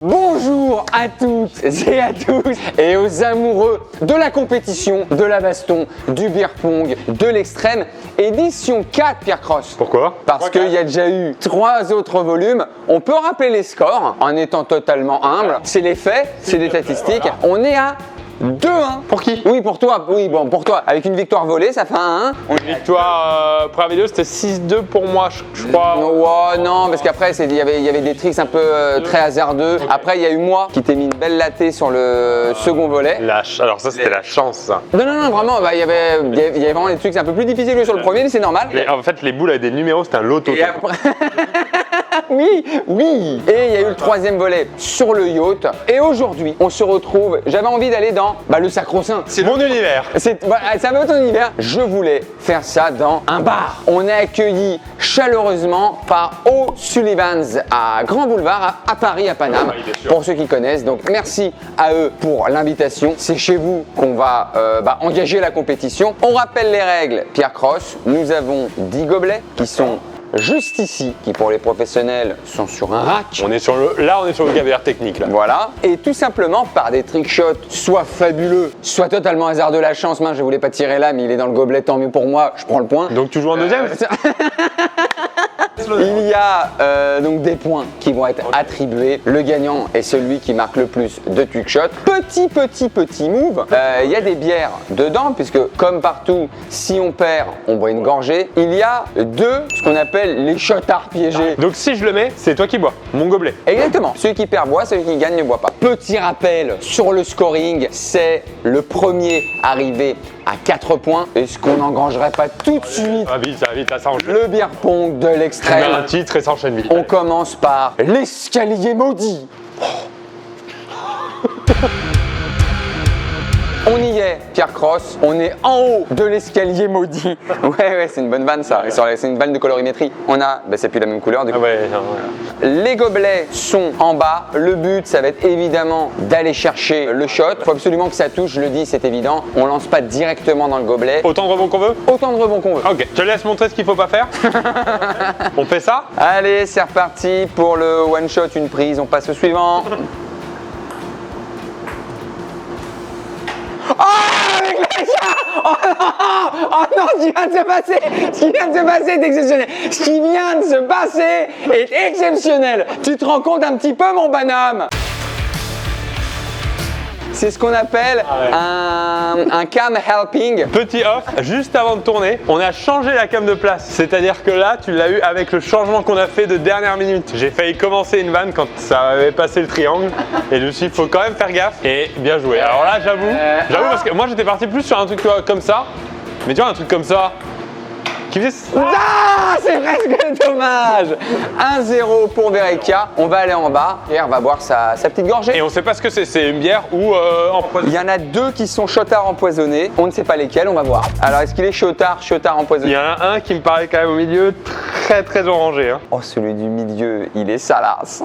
Bonjour à toutes et à tous et aux amoureux de la compétition, de la baston, du beer pong, de l'extrême, édition 4 Pierre Cross. Pourquoi? Parce qu'il y a déjà eu 3 autres volumes. On peut rappeler les scores en étant totalement humble. C'est les faits, c'est des statistiques. On est à 2-1. Pour qui? Oui, pour toi. Oui, bon, pour toi. Avec une victoire volée, ça fait 1-1. Victoire, première vidéo, c'était 6-2 pour moi, je crois. Oh, non, parce qu'après, il y avait des tricks un peu très hasardeux. Okay. Après, il y a eu moi qui t'ai mis une belle latée sur le second volet. Alors ça, c'était la chance, ça. Non, vraiment, bah, il y avait vraiment des trucs un peu plus difficiles que sur le premier, mais c'est normal. Mais en fait, les boules avec des numéros, c'était un loto. Et après... Oui. Et il y a eu le troisième volet sur le yacht. Et aujourd'hui, on se retrouve. J'avais envie d'aller dans le sacro-saint. C'est mon univers. C'est un peu ton univers. Je voulais faire ça dans un bar. On est accueillis chaleureusement par O'Sullivan's à Grand Boulevard à Paris, à Paname. Oui, bien sûr. Pour ceux qui connaissent. Donc merci à eux pour l'invitation. C'est chez vous qu'on va engager la compétition. On rappelle les règles. Pierre Cross, nous avons 10 gobelets qui sont juste ici, qui pour les professionnels sont sur un rack. On est sur le caviar technique, là. Voilà. Et tout simplement par des trick shots, soit fabuleux, soit totalement hasard de la chance. Je voulais pas tirer là, mais il est dans le gobelet, tant mieux pour moi, je prends le point. Donc tu joues en deuxième? Il y a donc des points qui vont être attribués. Le gagnant est celui qui marque le plus de trick shots. Petit move. Il y a des bières dedans, puisque comme partout, si on perd, on boit une gorgée. Il y a ce qu'on appelle les shotards piégés. Donc si je le mets, c'est toi qui bois, mon gobelet. Exactement. Celui qui perd boit, celui qui gagne ne boit pas. Petit rappel sur le scoring, c'est le premier arrivé à 4 points. Est-ce qu'on n'engrangerait pas tout de suite Ça va vite, ça enchaîne. le beer pong de On a un l'extrême? titre et ça enchaîne vite. On commence par l'escalier maudit. On y est, Pierre Cross, on est en haut de l'escalier maudit. Ouais, c'est une bonne vanne ça. C'est une vanne de colorimétrie. On a, c'est plus la même couleur du coup. Ah ouais, non. Les gobelets sont en bas. Le but, ça va être évidemment d'aller chercher le shot. Il faut absolument que ça touche, je le dis, c'est évident. On lance pas directement dans le gobelet. Autant de rebonds qu'on veut? Autant de rebonds qu'on veut. Ok, je te laisse montrer ce qu'il faut pas faire. On fait ça? Allez, c'est reparti pour le one shot, une prise. On passe au suivant. Oh non, ce qui vient de se passer est exceptionnel. Ce qui vient de se passer est exceptionnel. Tu te rends compte un petit peu, mon bonhomme? C'est ce qu'on appelle un cam helping. Petit off, juste avant de tourner, on a changé la cam de place. C'est-à-dire que là, tu l'as eu avec le changement qu'on a fait de dernière minute. J'ai failli commencer une vanne quand ça avait passé le triangle. Et je me suis dit, faut quand même faire gaffe. Et bien joué. Alors là, j'avoue parce que moi j'étais parti plus sur un truc comme ça. Mais tu vois, un truc comme ça. Qui faisait... Ah, c'est presque dommage. 1-0 pour Verekia. On va aller en bas. Pierre va boire sa petite gorgée. Et on sait pas ce que c'est. C'est une bière ou empoisonnée. Il y en a 2 qui sont chotards empoisonnés. On ne sait pas lesquels, on va voir. Alors, est-ce qu'il est chotard empoisonné? Il y en a un qui me paraît quand même au milieu très orangé. Hein. Oh, celui du milieu, il est salace.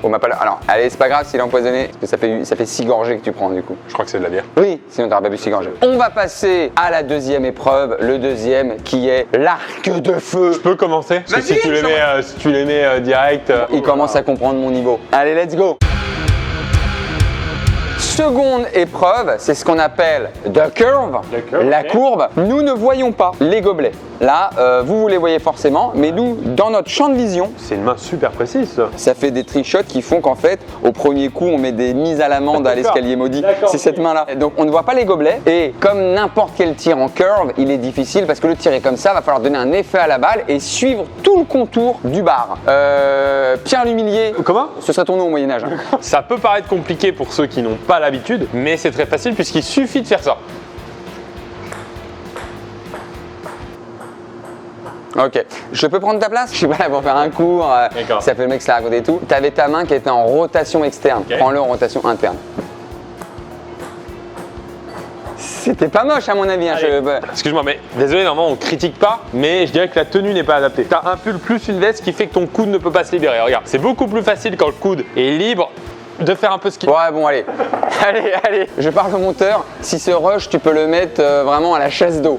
On m'a pas... Alors, allez, c'est pas grave s'il est empoisonné, parce que ça fait 6 gorgées que tu prends du coup. Je crois que c'est de la bière. Oui, sinon t'aurais pas bu 6 gorgées. On va passer à la deuxième épreuve, le deuxième qui est l'arc de feu. Je peux commencer? Parce que si tu les mets direct... Il commence à comprendre mon niveau. Allez, let's go! Seconde épreuve, c'est ce qu'on appelle the curve, la courbe. Nous ne voyons pas les gobelets. Là, vous les voyez forcément, mais nous, dans notre champ de vision, C'est une main super précise, ça. ça fait des trick shots qui font qu'en fait, au premier coup, on met des mises à l'amende à l'escalier maudit. C'est cette main-là. Donc, on ne voit pas les gobelets. Et comme n'importe quel tir en curve, il est difficile parce que le tir est comme ça, va falloir donner un effet à la balle et suivre tout le contour du bar. Pierre l'humilié. Comment? Ce serait ton nom au Moyen-Âge. Ça peut paraître compliqué pour ceux qui n'ont pas l'habitude, mais c'est très facile puisqu'il suffit de faire ça. Ok, je peux prendre ta place? Je suis pas là pour faire un cours, D'accord. ça fait le mec se la raconter et tout. Tu avais ta main qui était en rotation externe, Ok. prends-le en rotation interne. C'était pas moche à mon avis. Hein, Excuse-moi, mais désolé, normalement on critique pas, mais je dirais que la tenue n'est pas adaptée. T'as un pull plus une veste qui fait que ton coude ne peut pas se libérer. Regarde, c'est beaucoup plus facile quand le coude est libre de faire un peu ce qu'il... Ouais, bon, allez. Allez. Je parle au monteur. Si ce rush, tu peux le mettre vraiment à la chasse d'eau.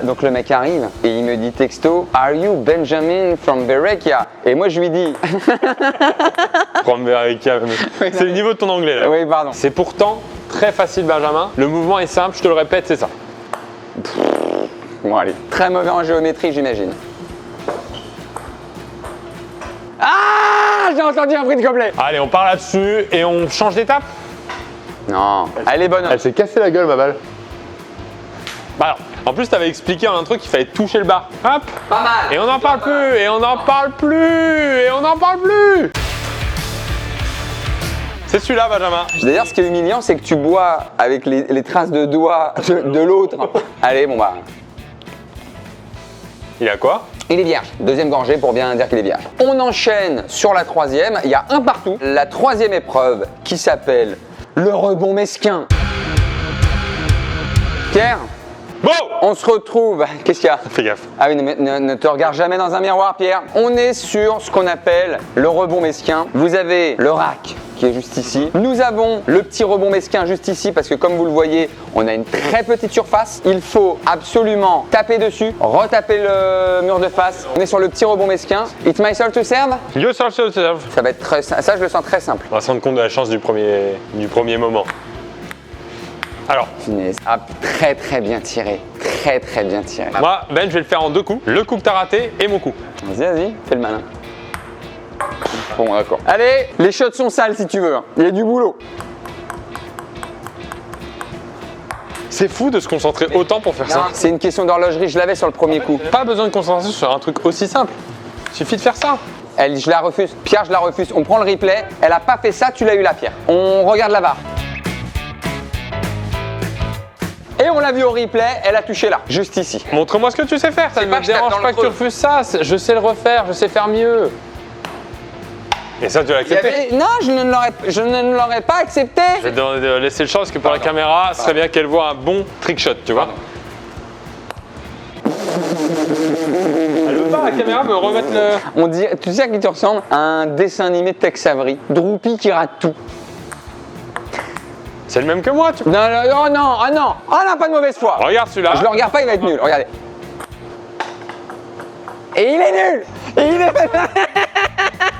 Donc le mec arrive et il me dit texto, Are you Benjamin from Berekia? Et moi, je lui dis, From Berekia, c'est le niveau de ton anglais là. oui, pardon. C'est pourtant très facile, Benjamin. Le mouvement est simple, je te le répète, c'est ça. Bon, allez. Très mauvais en géométrie, j'imagine. Ah, j'ai entendu un bruit de gobelet. Allez, on part là-dessus et on change d'étape. Non, elle est bonne. Elle s'est cassée la gueule, ma balle. Bah alors, en plus, t'avais expliqué en intro qu'il fallait toucher le bar. Hop. Pas mal. Et on n'en parle plus, et on n'en parle plus, et on n'en parle plus. C'est celui-là, Benjamin. D'ailleurs, ce qui est humiliant, c'est que tu bois avec les traces de doigts de l'autre. Allez, bon bah. Il a quoi? Il est vierge. Deuxième gorgée pour bien dire qu'il est vierge. On enchaîne sur la troisième. Il y a un partout. La troisième épreuve qui s'appelle le rebond mesquin. Pierre, Bon. on se retrouve. Qu'est-ce qu'il y a? Fais gaffe. Ah oui, ne te regarde jamais dans un miroir, Pierre. On est sur ce qu'on appelle le rebond mesquin. Vous avez le rack qui est juste ici. Nous avons le petit rebond mesquin juste ici parce que comme vous le voyez, on a une très petite surface. Il faut absolument taper dessus, retaper le mur de face. On est sur le petit rebond mesquin. It's my turn to serve. You serve. Ça va être très, ça je le sens très simple. On va se rendre compte de la chance du premier moment. Alors, Finesse. Ah, très bien tiré. Très bien tiré. moi, Ben, je vais le faire en 2 coups. Le coup que t'as raté et mon coup. Vas-y, fais le malin. Bon, d'accord. Allez, les shots sont sales si tu veux. Il y a du boulot. C'est fou de se concentrer autant pour faire ça. C'est une question d'horlogerie, je l'avais sur le premier coup. Pas besoin de concentration sur un truc aussi simple. Il suffit de faire ça. Je la refuse. Pierre, je la refuse. On prend le replay. Elle a pas fait ça, tu l'as eu là, Pierre. On regarde la barre. Et on l'a vu au replay, elle a touché là, juste ici. Montre-moi ce que tu sais faire. Ça ne pas me que je tape dérange dans le pas que tu creux. refuses ça. Je sais le refaire, je sais faire mieux. Et ça, tu l'as Il y accepté. avait- Non, je ne l'aurais pas accepté. Je vais te demander de laisser le champ parce que pour la caméra, ce serait bien qu'elle voit un bon trick shot, tu vois. Elle veut pas la caméra me remettre le. On dit, tu sais à qui tu ressembles? À un dessin animé de Tex Avery. Droopy qui rate tout. C'est le même que moi, tu. Non, oh non, pas de mauvaise foi. Regarde celui-là. Je le regarde pas, il va être nul. Regardez. Et il est nul.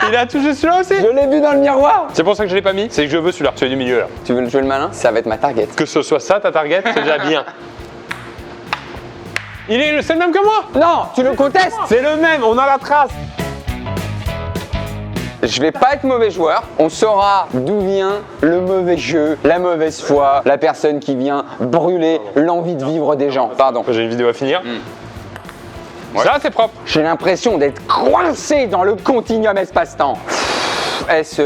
Il a touché celui-là aussi. Je l'ai vu dans le miroir. C'est pour ça que je l'ai pas mis. C'est que je veux celui-là, celui du milieu là. Tu veux jouer le malin? Ça va être ma target. Que ce soit ça ta target, c'est déjà bien. C'est le même que moi. Non, tu le contestes. C'est le même, on a la trace. Je vais pas être mauvais joueur. On saura d'où vient le mauvais jeu, la mauvaise foi, la personne qui vient brûler l'envie de vivre des gens. Pardon. J'ai une vidéo à finir. Ça, c'est propre. J'ai l'impression d'être coincé dans le continuum espace-temps. C'est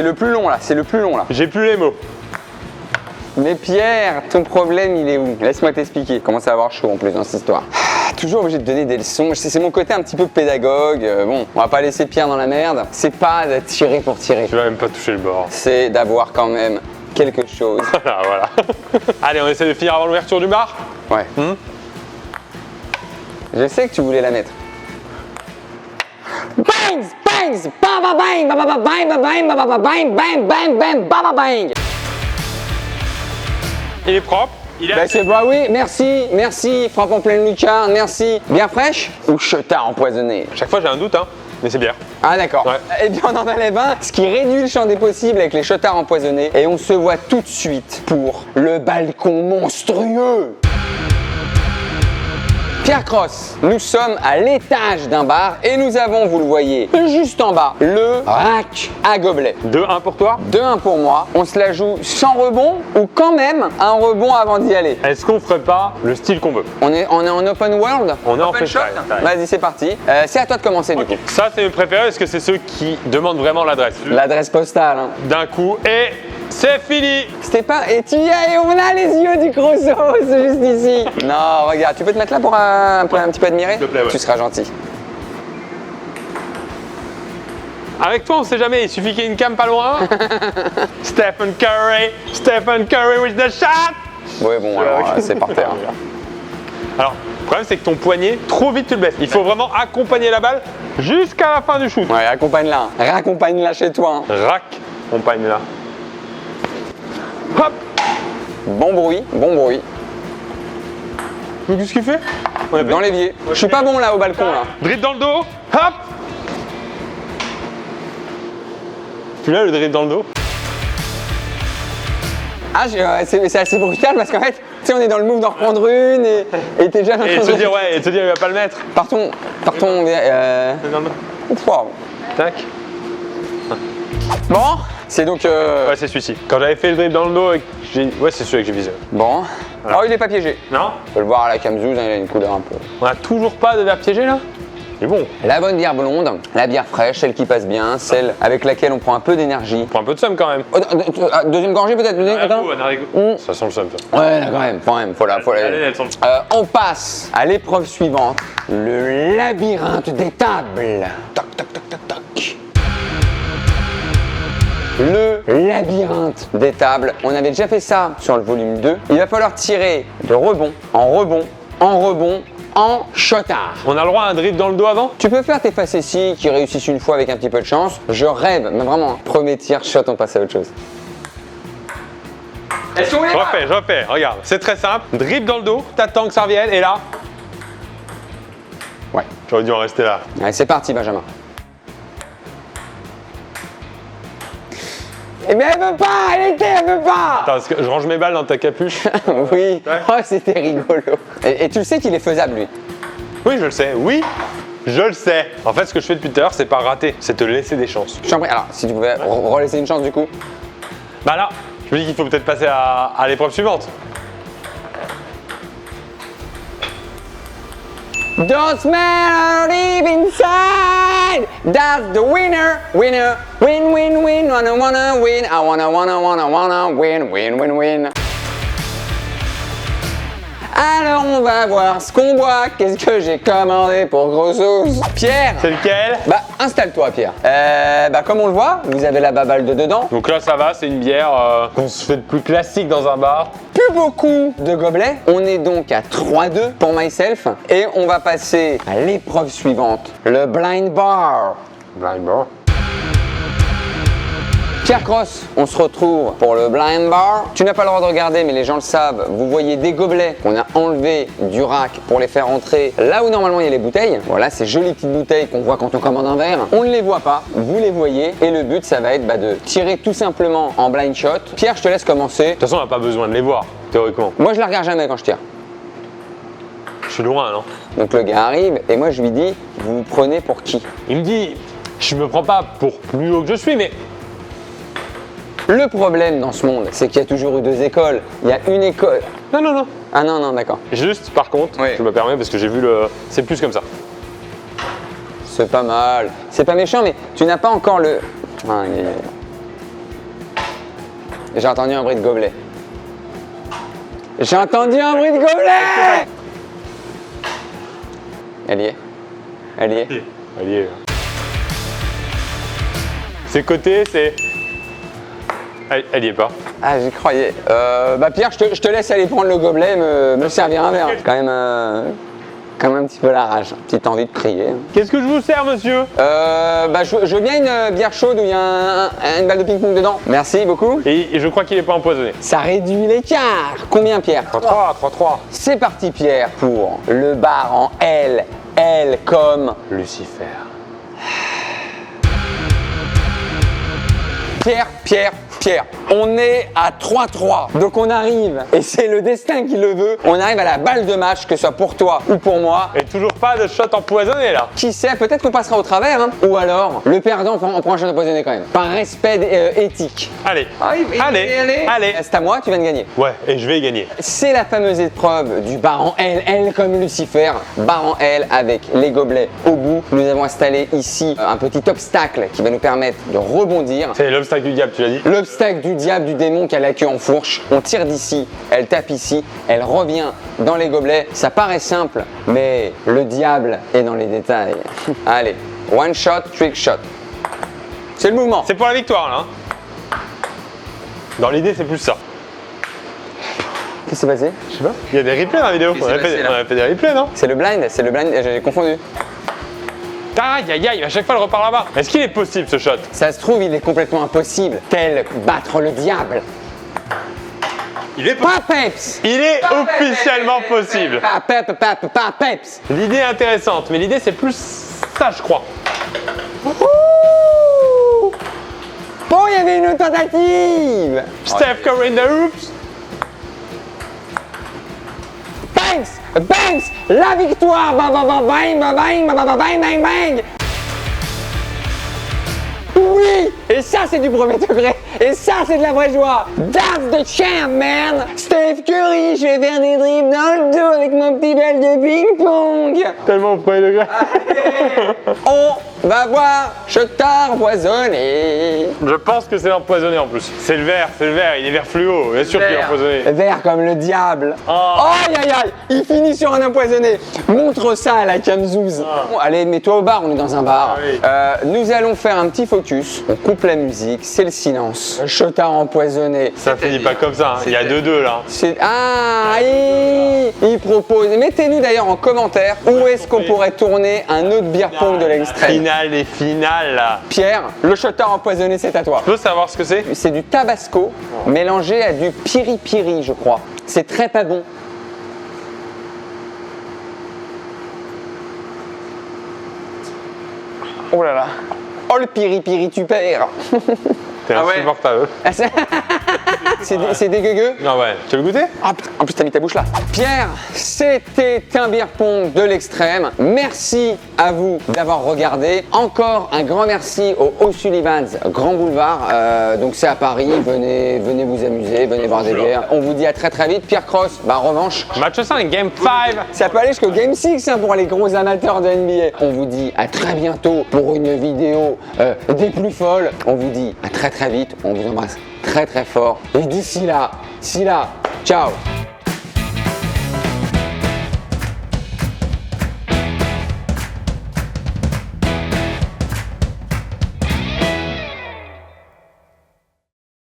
le plus long là, c'est le plus long là. J'ai plus les mots. Mais Pierre, ton problème il est où? Laisse-moi t'expliquer. Commence à avoir chaud en plus dans cette histoire. Toujours obligé de donner des leçons. C'est mon côté un petit peu pédagogue. Bon, on va pas laisser Pierre dans la merde. C'est pas de tirer pour tirer. Tu vas même pas toucher le bord. C'est d'avoir quand même quelque chose. Voilà. Allez, on essaie de finir avant l'ouverture du bar. Ouais. Je sais que tu voulais la mettre. Bang, bang, baba bang, baba bang, baba bang, baba bang, bang, bang, bang, baba bang. Il est propre. Il a. Bah oui, merci, frappe en pleine lucarne, merci. Bien fraîche ou chetard empoisonné? Chaque fois j'ai un doute, hein, mais c'est bien. Ah d'accord. Ouais. Eh bien on en enlève un, ce qui réduit le champ des possibles avec les chetards empoisonnés. Et on se voit tout de suite pour le balcon monstrueux. Pierre Cross, nous sommes à l'étage d'un bar et nous avons, vous le voyez, juste en bas, le rack à gobelets. 2-1 pour toi. 2-1 pour moi. On se la joue sans rebond ou quand même un rebond avant d'y aller. Est-ce qu'on ferait pas le style qu'on veut? On est en open world? On est en Open freestyle. shot. Vas-y, c'est parti. C'est à toi de commencer du coup. Ça c'est mes préférés parce que c'est ceux qui demandent vraiment l'adresse. L'adresse postale. Hein. D'un coup et c'est fini. C'était pas. Et tu y as, et on a les yeux du Crosso, c'est juste ici. Non, regarde, tu peux te mettre là pour un petit peu admirer? S'il te plaît, ouais. Tu seras gentil. Avec toi on sait jamais, il suffit qu'il y ait une cam pas loin. Stephen Curry with the shot. Ouais, bon, alors c'est par terre. Alors, le problème c'est que ton poignet, trop vite tu le baisses. Il faut vraiment accompagner la balle jusqu'à la fin du shoot. Ouais, accompagne-la. Raccompagne-la chez toi. Hein. Rack, compagne là. hop. Bon bruit, bon bruit. Mais qu'est-ce qu'il fait? On a Dans l'évier. Je suis pas bon là au balcon là. Dribble dans le dos, hop. Tu l'as le dribble dans le dos? Ah, c'est assez brutal parce qu'en fait, tu sais, on est dans le move d'en reprendre une et t'es déjà en train Et de te dire, ouais, et te dire, il va pas le mettre. Partons. Dans le dos. Wow. Tac. Bon, c'est donc. Ouais, c'est celui-ci. Quand j'avais fait le dribble dans le dos, ouais, c'est celui que j'ai visé. Bon. Voilà. Oh, il est pas piégé. Non? On peut le voir à la Camzouz, hein, il a une couleur un peu. On a toujours pas de verre piégé là? C'est bon. La bonne bière blonde, la bière fraîche, celle qui passe bien, celle avec laquelle on prend un peu d'énergie. On prend un peu de somme quand même. Oh, deuxième gorgée peut-être. Attends. Ça sent le somme, ça. Ouais, là, quand même, faut la. Allez, elle sent le somme. On passe à l'épreuve suivante, le labyrinthe des tables. Toc, toc, toc, toc, toc. Le labyrinthe des tables. On avait déjà fait ça sur le volume 2. Il va falloir tirer de rebond en rebond en rebond en shotard. On a le droit à un dribble dans le dos avant? Tu peux faire tes facéties qui réussissent une fois avec un petit peu de chance. Je rêve, mais vraiment, premier tir, shot, on passe à autre chose. Est-ce qu'on est là? Je refais, regarde, c'est très simple. Dribble dans le dos, t'attends que ça revienne et là. Ouais. J'aurais dû en rester là. Allez, c'est parti, Benjamin. Eh bien, elle veut pas, elle veut pas. Attends, est-ce que je range mes balles dans ta capuche? Oui, Ouais. oh, c'était rigolo. Et tu le sais qu'il est faisable, lui. Oui, je le sais, oui, je le sais. En fait, ce que je fais depuis tout à l'heure, c'est pas rater, c'est te laisser des chances. Je t'en prie. Alors, si tu pouvais relaisser une chance, du coup. Bah là, je me dis qu'il faut peut-être passer à l'épreuve suivante. Don't smell deep inside. That's the winner, winner, win, win, win. Wanna win. I wanna win, win, win, win. Alors on va voir ce qu'on boit. Qu'est-ce que j'ai commandé pour Grossos? Pierre. C'est lequel? Bah installe-toi, Pierre. Bah comme on le voit, vous avez la baballe de dedans. Donc là, ça va, c'est une bière qu'on se fait de plus classique dans un bar. Plus beaucoup de gobelets. On est donc à 3-2 pour myself. Et on va passer à l'épreuve suivante, le blind bar. Blind bar. Pierre Cross, on se retrouve pour le blind bar. Tu n'as pas le droit de regarder, mais les gens le savent. Vous voyez des gobelets qu'on a enlevés du rack pour les faire entrer là où normalement il y a les bouteilles. Voilà, ces jolies petites bouteilles qu'on voit quand on commande un verre. On ne les voit pas, vous les voyez. Et le but, ça va être de tirer tout simplement en blind shot. Pierre, je te laisse commencer. De toute façon, on n'a pas besoin de les voir, théoriquement. Moi, je la regarde jamais quand je tire. Je suis loin, non? Donc le gars arrive et moi je lui dis, vous vous prenez pour qui? Il me dit, je me prends pas pour plus haut que je suis, mais Le problème dans ce monde, c'est qu'il y a toujours eu deux écoles. Il y a une école. non, non, non. Ah non, non, d'accord. Juste, par contre, Oui. je me permets parce que j'ai vu le. C'est plus comme ça. C'est pas mal. C'est pas méchant, mais tu n'as pas encore le. Ah, j'ai entendu un bruit de gobelet. J'ai entendu un bruit de gobelet. Elle y est. Elle y est. Allez. C'est côté, c'est. Elle y est pas. Ah, j'y croyais. Bah Pierre, je te laisse aller prendre le gobelet et me servir un verre. Quand même un petit peu la rage. Petite envie de crier. Qu'est-ce que je vous sers, monsieur? Bah je veux bien une bière chaude où il y a une balle de ping-pong dedans. Merci beaucoup. Et je crois qu'il est pas empoisonné. Ça réduit l'écart. Combien, Pierre? 3-3. C'est parti, Pierre, pour le bar en L. L comme Lucifer. Pierre. On est à 3-3. Donc on arrive, et c'est le destin qui le veut, on arrive à la balle de match, que ce soit pour toi ou pour moi. Et toujours pas de shot empoisonné là. Qui sait, peut-être qu'on passera au travers, hein. Ou alors, le perdant on prend un shot empoisonné quand même. Par respect éthique. Allez. Allez. C'est à moi, tu viens de gagner. Ouais, et je vais y gagner. C'est la fameuse épreuve du bar en L, L comme Lucifer, bar en L avec les gobelets au bout. Nous avons installé ici un petit obstacle qui va nous permettre de rebondir. C'est l'obstacle du diable, tu l'as dit. L'obstacle du diable, du démon qui a la queue en fourche. On tire d'ici, elle tape ici, elle revient dans les gobelets. Ça paraît simple, mais le diable est dans les détails. Allez, one shot, trick shot. C'est le mouvement. C'est pour la victoire là. Hein. Dans l'idée, c'est plus ça. Qu'est-ce qui s'est passé? Je sais pas. Il y a des replays dans la vidéo. Qu'est-ce On qui a s'est passé, là fait des replays, non? C'est le blind, j'ai confondu. Aïe, à chaque fois, elle repart là-bas. Est-ce qu'il est possible ce shot? Ça se trouve, il est complètement impossible. Tel battre le diable. Il est Pas peps. Il est officiellement possible. Pas peps. L'idée est intéressante, mais l'idée c'est plus ça, je crois. Ouh. Bon, il y avait une autre tentative. Steph Curry in the hoops. Banks, la victoire. Bang, bang, bang, bang, bang, bang, bang, bang, bang, bang. Oui, et ça c'est du premier degré, et ça c'est de la vraie joie. That's the champ, man. Steph Curry, je vais faire des dribbles dans le dos avec mon petit bal de ping-pong. Tellement au premier degré. On va voir Chotard empoisonné. Je pense que c'est empoisonné en plus. C'est le vert, il est vert fluo, bien sûr qu'il est empoisonné. Vert comme le diable. Oh. Aïe aïe aïe, il finit sur un empoisonné. Montre ça à la Camzouz. Bon, allez, mets-toi au bar, on est dans un bar. Ah oui. Nous allons faire un petit focus. On coupe la musique, c'est le silence. Chotard empoisonné. Ça finit pas comme ça, hein. Il y a 2-2 là. Ah, il propose. Mettez-nous d'ailleurs en commentaire où est-ce qu'on pourrait tourner un autre beer pong de l'extrême. Finale des finales là. Pierre, le Chotard empoisonné, c'est à toi. Tu veux savoir ce que c'est? C'est du tabasco mélangé à du piri-piri, je crois. C'est très pas bon. Oh là là. Oh le piri-piri, tu perds. T'es Ah ouais. insupportable. Ah, c'est dégueuleux. Ah ouais, tu veux le goûter? Ah, putain, en plus, t'as mis ta bouche là. Pierre, c'était un beer pong de l'extrême. Merci à vous d'avoir regardé. Encore un grand merci au O'Sullivan's Grand Boulevard. Donc c'est à Paris. Venez vous amuser, venez voir des bières. On vous dit à très très vite. Pierre Cross, revanche. Match 5, game 5. Ça peut aller jusqu'au Game 6 pour les gros amateurs de NBA. On vous dit à très bientôt pour une vidéo des plus folles. On vous dit à très très vite. On vous embrasse très très fort. Et d'ici là, ciao.